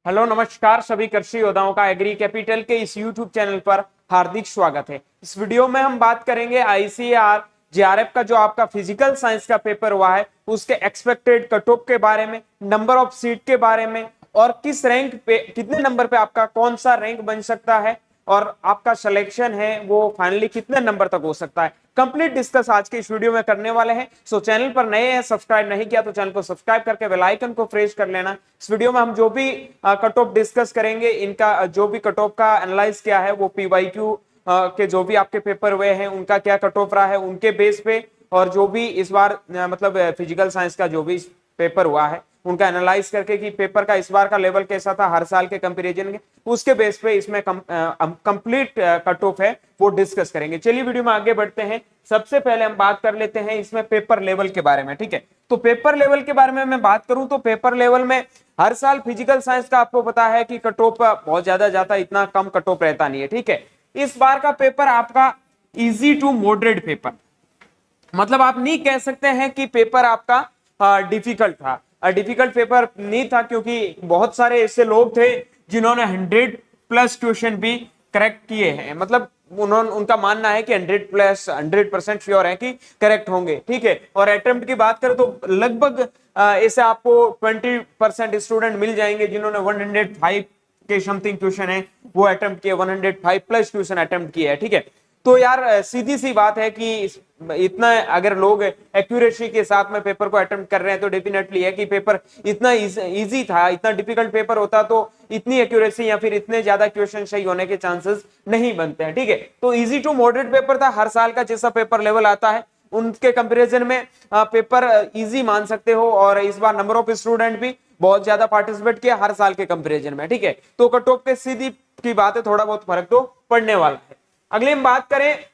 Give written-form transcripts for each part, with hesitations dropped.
Hello नमस्कार सभी कृषि योद्धाओं का एग्री कैपिटल के इस यूट्यूब चैनल पर हार्दिक स्वागत है। इस वीडियो में हम बात करेंगे आईसीएआर जेआरएफ का जो आपका फिजिकल साइंस का पेपर हुआ है उसके एक्सपेक्टेड कट ऑफ के बारे में, नंबर ऑफ सीट के बारे में और किस रैंक पे कितने नंबर पे आपका कौन सा रैंक बन सकता है और आपका सिलेक्शन है वो फाइनली कितने नंबर तक हो सकता है। कंप्लीट डिस्कस आज के इस वीडियो में करने वाले हैं। सो चैनल पर नए हैं, सब्सक्राइब नहीं किया तो चैनल को सब्सक्राइब करके बेल आइकन को प्रेस कर लेना। इस वीडियो में हम जो भी कट ऑफ डिस्कस करेंगे, इनका जो भी कट ऑफ का एनालाइज किया है वो पीवाईक्यू के जो भी आपके पेपर हुए हैं उनका क्या कट ऑफ रहा है उनके बेस पे, और जो भी इस बार मतलब फिजिकल साइंस का जो भी पेपर हुआ है उनका एनालाइज करके कि पेपर का इस बार का लेवल कैसा था हर साल के कंपैरिजन में, उसके बेस पे इसमें कंप्लीट कट ऑफ है वो डिस्कस करेंगे। चलिए वीडियो में आगे बढ़ते हैं। सबसे पहले हम बात कर लेते हैं इसमें पेपर लेवल के बारे में। ठीक है, तो पेपर लेवल के बारे में मैं बात करूं तो पेपर लेवल में हर साल फिजिकल साइंस का आपको पता है कि कट ऑफ बहुत ज्यादा जाता है, इतना कम कट ऑफ रहता नहीं है। ठीक है, इस बार का पेपर आपका इजी टू मॉडरेट पेपर, मतलब आप नहीं कह सकते हैं कि पेपर आपका डिफिकल्ट था। डिफिकल्ट पेपर नहीं था क्योंकि बहुत सारे ऐसे लोग थे जिन्होंने 100+ क्वेश्चन भी करेक्ट किए हैं, मतलब उनका मानना है कि 100% श्योर है कि करेक्ट होंगे। ठीक है, और अटेम्प्ट की बात करें तो लगभग ऐसे आपको 20% स्टूडेंट मिल जाएंगे जिन्होंने 105 के समथिंग क्वेश्चन है वो अटेम्प्ट किए, 105+ क्वेश्चन अटेम्प्ट किए है। ठीक है, तो यार सीधी सी बात है कि इतना अगर लोग एक्यूरेसी के साथ में पेपर को अटेम्प्ट कर रहे हैं तो डेफिनेटली है कि पेपर इतना इजी था। इतना डिफिकल्ट पेपर होता तो इतनी एक्यूरेसी या फिर इतने ज्यादा क्वेश्चन सही होने के चांसेस नहीं बनते हैं। ठीक है, तो इजी टू मॉडरेट पेपर था। हर साल का जैसा पेपर लेवल आता है उनके कंपैरिजन में पेपर इजी मान सकते हो, और इस बार नंबर ऑफ स्टूडेंट भी बहुत ज्यादा पार्टिसिपेट किया हर साल के कंपैरिजन में। ठीक है, तो कट ऑफ पे सीधी की बात है, थोड़ा बहुत फर्क तो पड़ने वाला है। अगले हम बात करें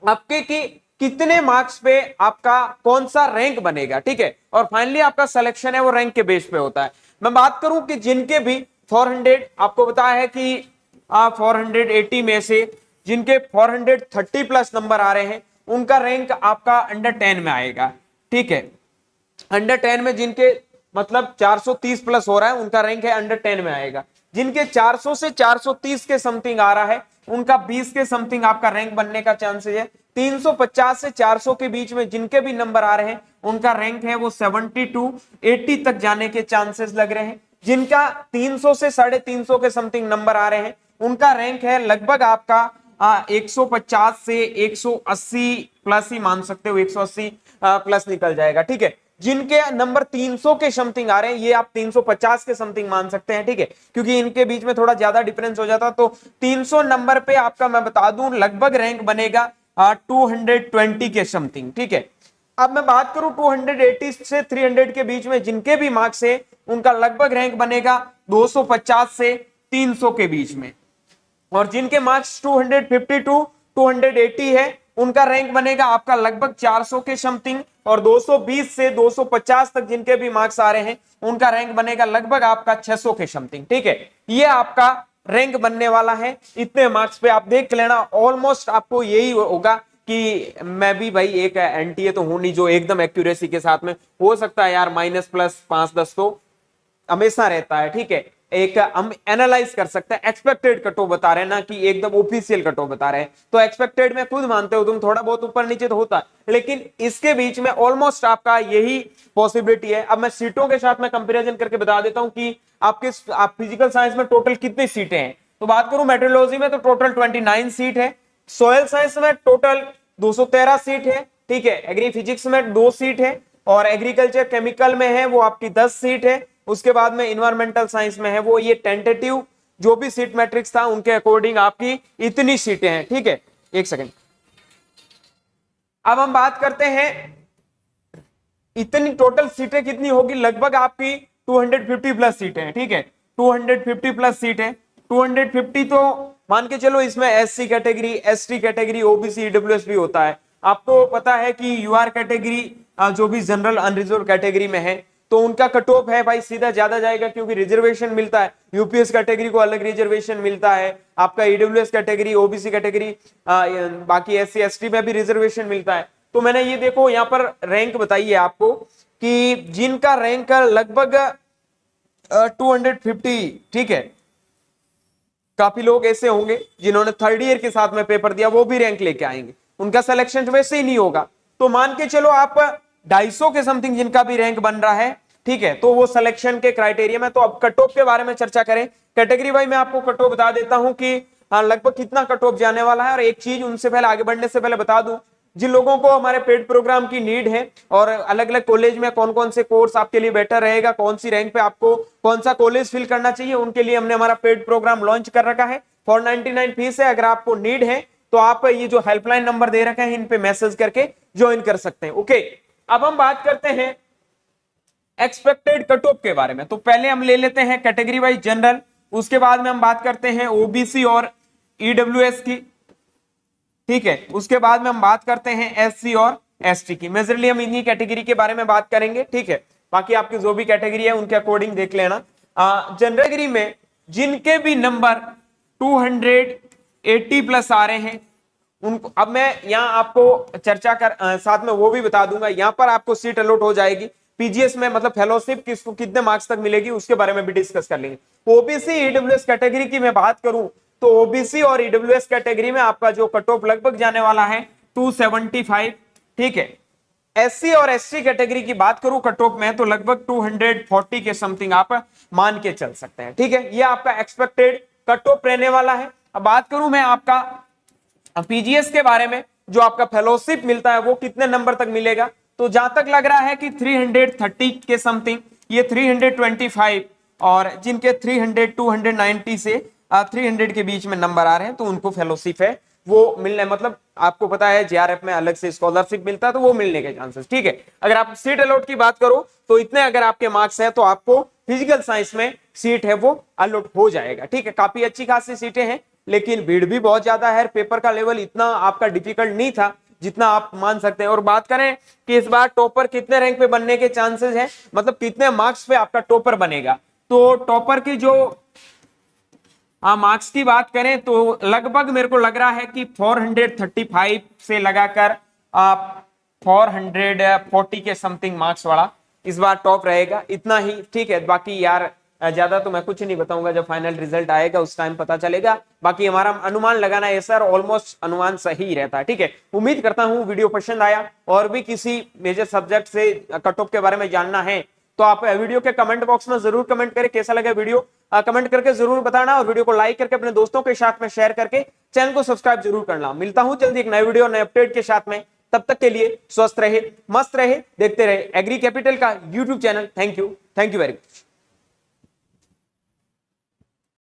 आपके कि कितने मार्क्स पे आपका कौन सा रैंक बनेगा। ठीक है, और फाइनली आपका सिलेक्शन है वो रैंक के बेस पे होता है। मैं बात करूं कि जिनके भी 400 आपको बताया है कि 480 में से जिनके 430+ नंबर आ रहे हैं उनका रैंक आपका अंडर 10 में आएगा। ठीक है, अंडर 10 में जिनके मतलब 430+ हो रहा है उनका रैंक है अंडर 10 में आएगा। जिनके 400 से 430 के समथिंग आ रहा है उनका 20 के समथिंग आपका रैंक बनने का चांसेस है। 350 से 400 के बीच में जिनके भी नंबर आ रहे हैं उनका रैंक है वो 70 टू 80 तक जाने के चांसेस लग रहे हैं। जिनका 300 से 350 के समथिंग नंबर आ रहे हैं उनका रैंक है लगभग आपका 150 से 180 प्लस ही मान सकते हो, 180 प्लस निकल जाएगा। ठीक है, जिनके नंबर 300 के समथिंग आ रहे हैं ये आप 350 के समथिंग मान सकते हैं। ठीक है, क्योंकि इनके बीच में थोड़ा ज्यादा डिफरेंस हो जाता, तो 300 नंबर पे आपका मैं बता दूं लगभग रैंक बनेगा 220 के समथिंग। ठीक है, अब मैं बात करूं 280 से 300 के बीच में जिनके भी मार्क्स है उनका लगभग रैंक बनेगा 250 से 300 के बीच में, और जिनके मार्क्स 250 टू 280 है उनका रैंक बनेगा आपका लगभग 400 के समथिंग, और 220 से 250 तक जिनके भी मार्क्स आ रहे हैं उनका रैंक बनेगा लगभग आपका 600 के समथिंग। ठीक है, ये आपका रैंक बनने वाला है इतने मार्क्स पे। आप देख लेना ऑलमोस्ट आपको यही होगा कि मैं भी भाई एक एनटीए तो हूं नहीं जो एकदम एक्यूरेसी के साथ में, हो सकता है यार माइनस प्लस 5-10 तो हमेशा रहता है। ठीक है, एक हम एनालाइज कर सकते हैं, एक्सपेक्टेड कटो बता रहे हैं ना कि एकदम ऑफिशियल कटो बता रहे हैं, तो एक्सपेक्टेड में खुद मानते हो तुम थोड़ा बहुत ऊपर नीचे तो होता है, लेकिन इसके बीच में ऑलमोस्ट आपका यही पॉसिबिलिटी है। अब मैं सीटों के साथ में कंपैरिजन करके बता देता हूं कि आप फिजिकल साइंस में टोटल कितनी सीटें हैं। तो बात करूं मेट्रोलॉजी में तो टोटल 29 सीट है, सोयल साइंस में टोटल 213 सीट है। ठीक है, एग्री फिजिक्स में 2 सीट है, और एग्रीकल्चर केमिकल में है वो आपकी 10 सीट है। उसके बाद में इन्वायरमेंटल साइंस में है वो ये टेंटेटिव जो भी सीट मैट्रिक्स था उनके अकॉर्डिंग आपकी इतनी सीटें हैं। ठीक है, एक सेकंड, अब हम बात करते हैं इतनी टोटल सीटें कितनी होगी, लगभग आपकी 250+ सीटें हैं। ठीक है, 250+ सीटें, 250 तो मान के चलो इसमें SC category, ST category, OBC, EWS भी होता है। आपको पता है कि यूआर कैटेगरी जो भी जनरल अनरिजर्व कैटेगरी में है तो उनका कट ऑफ है भाई सीधा ज्यादा जाएगा क्योंकि रिजर्वेशन मिलता है। यूपीएस कैटेगरी को अलग रिजर्वेशन मिलता है, आपका ईडब्ल्यूएस कैटेगरी, ओबीसी कैटेगरी, बाकी एससी एसटी में भी रिजर्वेशन मिलता है। तो मैंने ये देखो यहाँ पर रैंक बताई है आपको कि जिनका रैंक लगभग 250, ठीक है। काफी लोग ऐसे होंगे जिन्होंने थर्ड ईयर के साथ में पेपर दिया, वो भी रैंक लेके आएंगे, उनका सिलेक्शन वैसे ही नहीं होगा। तो मान के चलो आप 250 के समथिंग जिनका भी रैंक बन रहा है, ठीक है, तो वो सिलेक्शन के क्राइटेरिया में। तो अब कट ऑफ के बारे में चर्चा करें। कैटेगरी वाइज मैं आपको कट ऑफ बता देता हूं कि हाँ लगभग कितना कट ऑफ जाने वाला है। और एक चीज उनसे पहले आगे बढ़ने से पहले बता दूं, जिन लोगों को हमारे पेड प्रोग्राम की नीड है और अलग अलग कॉलेज में कौन कौन से कोर्स आपके लिए बेटर रहेगा, कौन सी रैंक पे आपको कौन सा कॉलेज फिल करना चाहिए, उनके लिए हमने हमारा पेड प्रोग्राम लॉन्च कर रखा है। 499 फीस है। अगर आपको नीड है तो आप ये जो हेल्पलाइन नंबर दे रखे हैं इन पे मैसेज करके ज्वाइन कर सकते हैं। ओके, अब हम बात करते हैं एक्सपेक्टेड कट ऑफ के बारे में। तो पहले हम ले लेते हैं कैटेगरी वाइज जनरल, उसके बाद में हम बात करते हैं ओबीसी और ईडब्ल्यूएस की, ठीक है। उसके बाद में हम बात करते हैं एससी और एसटी की। मेजरली हम इन्हीं कैटेगरी के बारे में बात करेंगे, ठीक है। बाकी आपकी जो भी कैटेगरी है उनके अकॉर्डिंग देख लेना। जनरल कैटेगरी में जिनके भी नंबर 280 प्लस आ रहे हैं उनको, अब मैं यहाँ आपको चर्चा कर साथ में वो भी बता दूंगा, यहाँ पर आपको सीट अलॉट हो जाएगी पीजीएस में, मतलब फेलोशिप किसको कितने मार्क्स तक मिलेगी उसके बारे में भी डिस्कस कर लेंगे। ओबीसी ईडब्ल्यूएस कैटेगरी की मैं बात करूं तो ओबीसी और ईडब्ल्यूएस कैटेगरी में आपका जो कट ऑफ लगभग जाने वाला है 275, ठीक है। एससी और एसटी कैटेगरी की बात करूं कट ऑफ में तो लगभग 240 के समथिंग आप मान के चल सकते हैं, ठीक है। ये आपका एक्सपेक्टेड कट ऑफ रहने वाला है। अब बात करूं मैं आपका पीजीएस के बारे में, जो आपका फेलोशिप मिलता है वो कितने नंबर तक मिलेगा, तो जहां तक लग रहा है कि 330 के समथिंग, ये 325, और जिनके 300 290 से 300 के बीच में नंबर आ रहे हैं तो उनको फेलोशिप है वो मिलने, मतलब आपको पता है जेआरएफ में अलग से स्कॉलरशिप मिलता है तो वो मिलने के चांसेस, ठीक है। अगर आप सीट अलॉट की बात करो तो इतने अगर आपके मार्क्स हैं तो आपको फिजिकल साइंस में सीट है वो अलॉट हो जाएगा, ठीक है। काफी अच्छी खासी सीटें हैं लेकिन भीड़ भी बहुत ज्यादा है। पेपर का लेवल इतना आपका डिफिकल्ट नहीं था जितना आप मान सकते हैं। और बात करें कि इस बार टॉपर कितने रैंक पे बनने के चांसेस हैं, मतलब कितने मार्क्स पे आपका टॉपर बनेगा, तो टॉपर की जो मार्क्स की बात करें तो लगभग मेरे को लग रहा है कि 435 से लगाकर 440 के समथिंग मार्क्स वाला इस बार टॉप रहेगा, इतना ही, ठीक है। बाकी यार ज्यादा तो मैं कुछ नहीं बताऊंगा, जब फाइनल रिजल्ट आएगा उस टाइम पता चलेगा। बाकी हमारा अनुमान लगाना है सर, ऑलमोस्ट अनुमान सही रहता है, ठीक है। उम्मीद करता हूं वीडियो पसंद आया। और भी किसी मेजर सब्जेक्ट से कट ऑफ के बारे में जानना है तो आप वीडियो के कमेंट बॉक्स में जरूर कमेंट करें, कैसा लगा वीडियो कमेंट करके जरूर बताना, और वीडियो को लाइक करके अपने दोस्तों के साथ में शेयर करके चैनल को सब्सक्राइब जरूर करना। मिलता हूं जल्दी एक नए वीडियो नए अपडेट के साथ में, तब तक के लिए स्वस्थ रहे, मस्त रहे, देखते रहे एग्री कैपिटल का YouTube channel. Thank you very much.